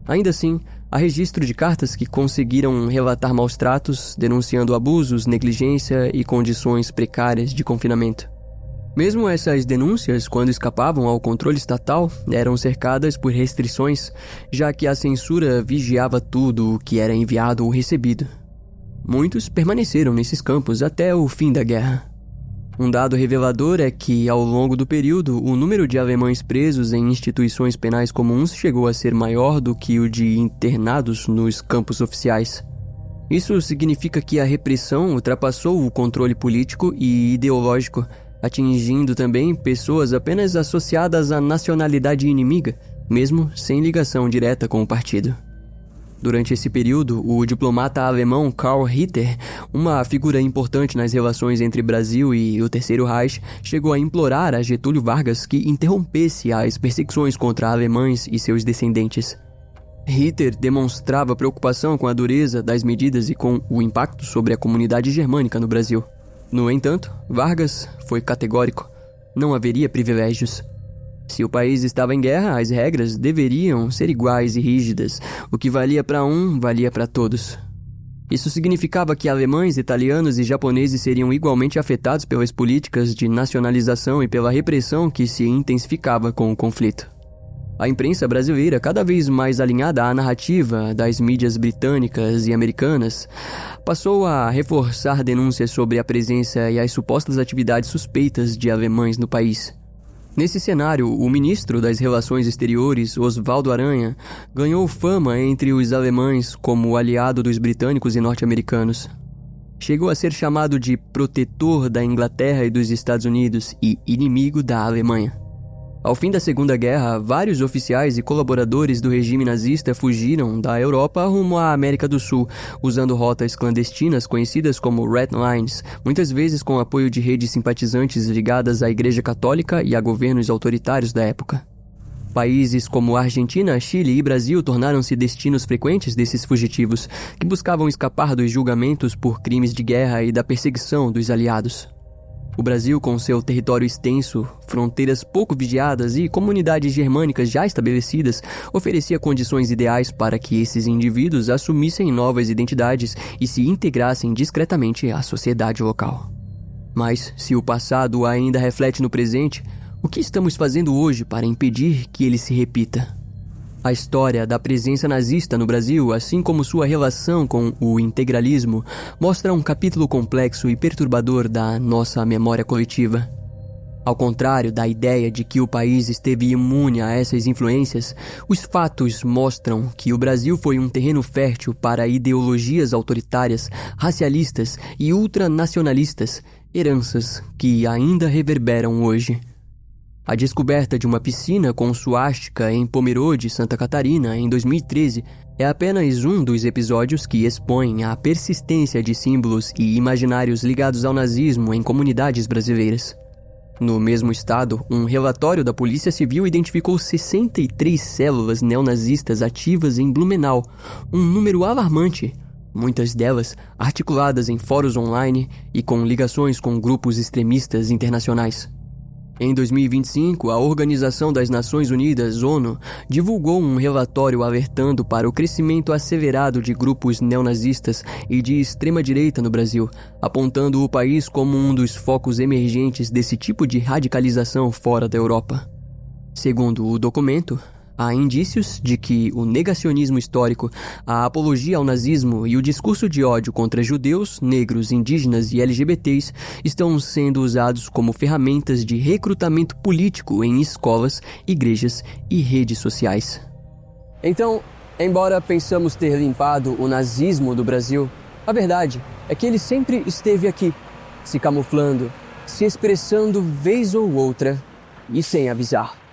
Ainda assim, há registro de cartas que conseguiram relatar maus tratos, denunciando abusos, negligência e condições precárias de confinamento. Mesmo essas denúncias, quando escapavam ao controle estatal, eram cercadas por restrições, já que a censura vigiava tudo o que era enviado ou recebido. Muitos permaneceram nesses campos até o fim da guerra. Um dado revelador é que, ao longo do período, o número de alemães presos em instituições penais comuns chegou a ser maior do que o de internados nos campos oficiais. Isso significa que a repressão ultrapassou o controle político e ideológico, atingindo também pessoas apenas associadas à nacionalidade inimiga, mesmo sem ligação direta com o partido. Durante esse período, o diplomata alemão Karl Ritter, uma figura importante nas relações entre Brasil e o Terceiro Reich, chegou a implorar a Getúlio Vargas que interrompesse as perseguições contra alemães e seus descendentes. Ritter demonstrava preocupação com a dureza das medidas e com o impacto sobre a comunidade germânica no Brasil. No entanto, Vargas foi categórico: não haveria privilégios. Se o país estava em guerra, as regras deveriam ser iguais e rígidas. O que valia para um, valia para todos. Isso significava que alemães, italianos e japoneses seriam igualmente afetados pelas políticas de nacionalização e pela repressão que se intensificava com o conflito. A imprensa brasileira, cada vez mais alinhada à narrativa das mídias britânicas e americanas, passou a reforçar denúncias sobre a presença e as supostas atividades suspeitas de alemães no país. Nesse cenário, o ministro das Relações Exteriores, Oswaldo Aranha, ganhou fama entre os alemães como aliado dos britânicos e norte-americanos. Chegou a ser chamado de protetor da Inglaterra e dos Estados Unidos e inimigo da Alemanha. Ao fim da Segunda Guerra, vários oficiais e colaboradores do regime nazista fugiram da Europa rumo à América do Sul, usando rotas clandestinas conhecidas como Red Lines, muitas vezes com apoio de redes simpatizantes ligadas à Igreja Católica e a governos autoritários da época. Países como Argentina, Chile e Brasil tornaram-se destinos frequentes desses fugitivos, que buscavam escapar dos julgamentos por crimes de guerra e da perseguição dos aliados. O Brasil, com seu território extenso, fronteiras pouco vigiadas e comunidades germânicas já estabelecidas, oferecia condições ideais para que esses indivíduos assumissem novas identidades e se integrassem discretamente à sociedade local. Mas, se o passado ainda reflete no presente, o O que estamos fazendo hoje para impedir que ele se repita? A história da presença nazista no Brasil, assim como sua relação com o integralismo, mostra um capítulo complexo e perturbador da nossa memória coletiva. Ao contrário da ideia de que o país esteve imune a essas influências, os fatos mostram que o Brasil foi um terreno fértil para ideologias autoritárias, racialistas e ultranacionalistas, heranças que ainda reverberam hoje. A descoberta de uma piscina com suástica em Pomerode, Santa Catarina, em 2013, é apenas um dos episódios que expõem a persistência de símbolos e imaginários ligados ao nazismo em comunidades brasileiras. No mesmo estado, um relatório da Polícia Civil identificou 63 células neonazistas ativas em Blumenau, um número alarmante, muitas delas articuladas em fóruns online e com ligações com grupos extremistas internacionais. Em 2025, a Organização das Nações Unidas, ONU, divulgou um relatório alertando para o crescimento acelerado de grupos neonazistas e de extrema-direita no Brasil, apontando o país como um dos focos emergentes desse tipo de radicalização fora da Europa. Segundo o documento, há indícios de que o negacionismo histórico, a apologia ao nazismo e o discurso de ódio contra judeus, negros, indígenas e LGBTs estão sendo usados como ferramentas de recrutamento político em escolas, igrejas e redes sociais. Então, embora pensamos ter limpado o nazismo do Brasil, a verdade é que ele sempre esteve aqui, se camuflando, se expressando vez ou outra e sem avisar.